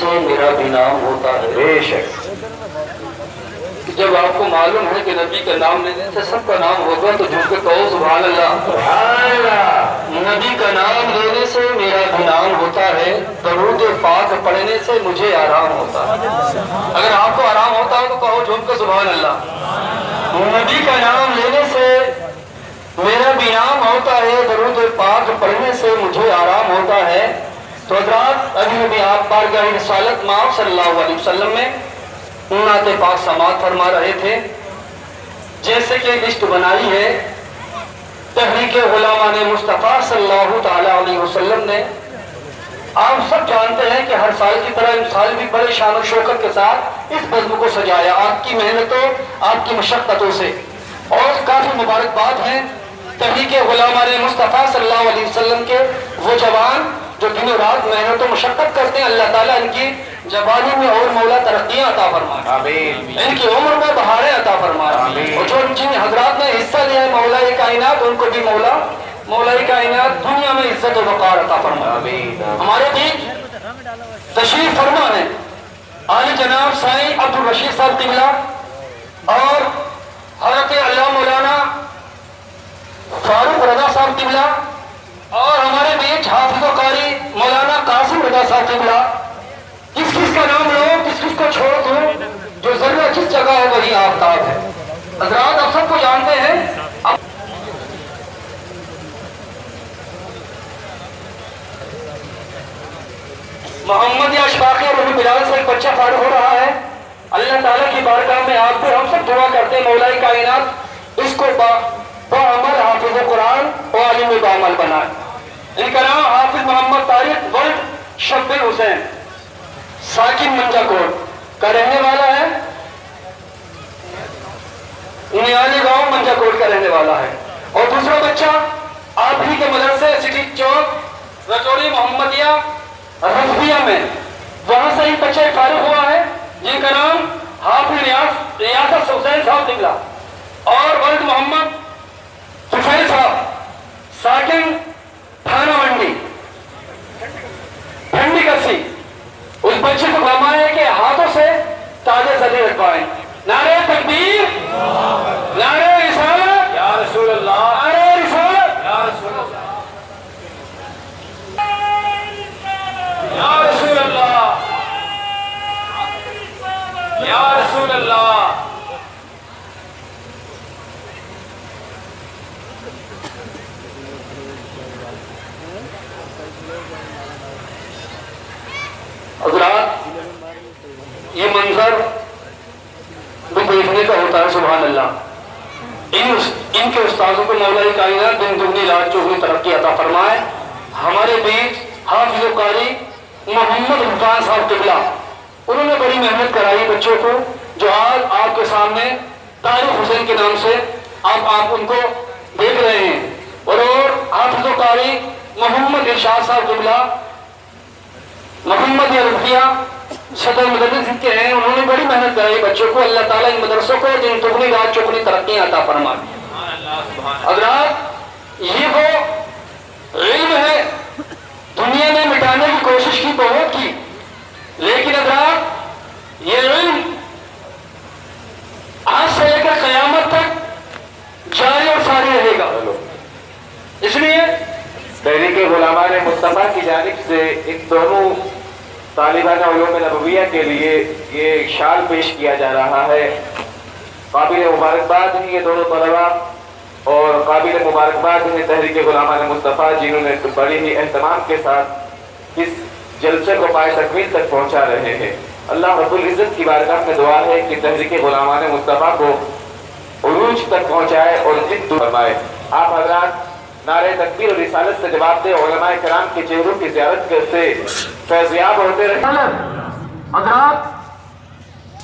से मेरा भी नाम होता है। बेशक जब आपको मालूम है कि नबी का नाम लेने से सबका नाम होगा तो झुक के कहो सुभान अल्लाह। सुभान अल्लाह। नबी का नाम लेने से मेरा भी नाम होता है, दरूद पाक पढ़ने से मुझे आराम होता है। अगर आपको आराम होता है तो कहो झुक के सुभान अल्लाह। नबी का नाम लेने से मेरा भी नाम होता है, दरूद पाक पढ़ने से मुझे आराम होता है। तो हज़रात अभी अभी आप बारगाह रिसालत माफ़ सल्लल्लाहु अलैहि वसल्लम में नात पाक समाअत फरमा रहे थे। जैसे कि लिस्ट बनाई है तहरीक गुलामान मुस्तफ़ा सल्लल्लाहु तआला अलैहि वसल्लम ने। आप सब जानते हैं कि हर साल की तरह इस साल भी बड़े शान और शौकत के साथ इस बज़्म को सजाया, आपकी मेहनतों आपकी मशक्क़तों से, और काफ़ी मुबारकबाद हैं तहरीक गुलामान मुस्तफ़ा सल्लल्लाहु अलैहि वसल्लम के वो जवान जो दिनों रात मेहनत और मशक्क़त करते हैं। अल्लाह ताला इनकी जवानी में और मौला तरक्कियां अता फरमाए, आमीन। इनकी उम्र में बहारें अता फरमाए, और जो जिन हजरात ने हिस्सा लिया है मौला कायनात उनको भी मौला कायनात दुनिया में इज्जत और वक़ार अता फरमाए, आमीन। हमारे बीच तशरीफ फरमा है आली जनाब साईं अब्दुल रशीद साहब क़िबला और हज़रत अल्लाह मौलाना फारूक रज़ा साहब क़िबला, और हमारे बीच हाफिज़ व कारी मौलाना कासिम रज़ा साहब क़िबला। किस किस का नाम लो, किस किस को छोड़ दूं, जो जरूर जिस जगह है वही आफ्ताब है। हज़रात आप सबको जानते हैं मोहम्मद या अशफाक़ रूह बिलाल से एक बच्चा फारिग हो रहा है। अल्लाह ताला की बारगाह में आप पे हम सब दुआ करते हैं मौला कायनात इसको बाअमल हाफिज़ कुरान और आलिम बाअमल बनाए। इनका नाम हाफिज मोहम्मद तारिक वर्ल्ड शब्बिर हुसैन साकिन मंजाकोट का रहने वाला है, उनियाली गांव मंजाकोट का रहने वाला है। और दूसरा बच्चा आप ही के मदरसे सिटी चौक रजौड़ी मोहम्मदिया रफिया में, वहां से ही बच्चा फारिग हुआ है जिनका नाम हाफिज रियासत हुसैन साहब क़िबला और वल्द मोहम्मद सुफैल साहब साकिन थाना मंडी ठंडी कसी। उस बच्चे को फरमाया कि हाथों से ताजे सजे रखवाएं। नारे तकबीर, नारे रिसालत या रसूल अल्लाह, नारे रिसालत या रसूल अल्लाह, या रसूल अल्लाह, या रसूल अल्लाह। हज़रात ये मंजर भी देखने का होता है, सुभान अल्लाह। इनके उस्तादों को मौला कायनात दिन दुगनी रात चौगुनी तरक्की अता फरमाए। हमारे बीच हाफिज़ कारी मोहम्मद हुसैन साहब क़िबला, उन्होंने बड़ी मेहनत कराई बच्चों को, जो आज आपके सामने तारिक हुसैन के नाम से आप उनको देख रहे हैं। और हाफिज़ कारी मोहम्मद इरशाद साहब क़िबला मोहम्मद रफिया सदर मदरसे के हैं, उन्होंने बड़ी मेहनत कराई बच्चों को। अल्लाह ताला इन मदरसों को दिन दुगनी रात चौगुनी तरक्कियां अता फरमाए। हज़रात ये वो इल्म है दुनिया में मिटाने की कोशिश की बहुत की, लेकिन हज़रात ये इल्म आज से लेकर क़यामत तक जारी और सारी रहेगा। इसलिए तहरीक गुलामान मुस्तफ़ा की जानिब से इन दोनों तालिबान उलूम नबविया के लिए ये शाल पेश किया जा रहा है। काबिल मुबारकबाद हैं ये दोनों तलबा, और काबिल मुबारकबाद हैं तहरीक गुलामान मुस्तफ़ा जिन्होंने बड़ी ही एहतमाम के साथ इस जलसे को पाए तकमील तक पहुँचा रहे हैं। अल्लाह रब्बुल इज़्ज़त की बारगाह में दुआ है कि तहरीक गुलामान मुस्तफ़ा को उरूज तक पहुँचाए और जिद्द फरमाए। आप हज़रात नारे तकबीर और रिसालत से जवाब दे, उलमाए किराम के चेहरों की ज़ियारत करते फैज़याब होते रहे। हज़रात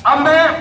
अब मैं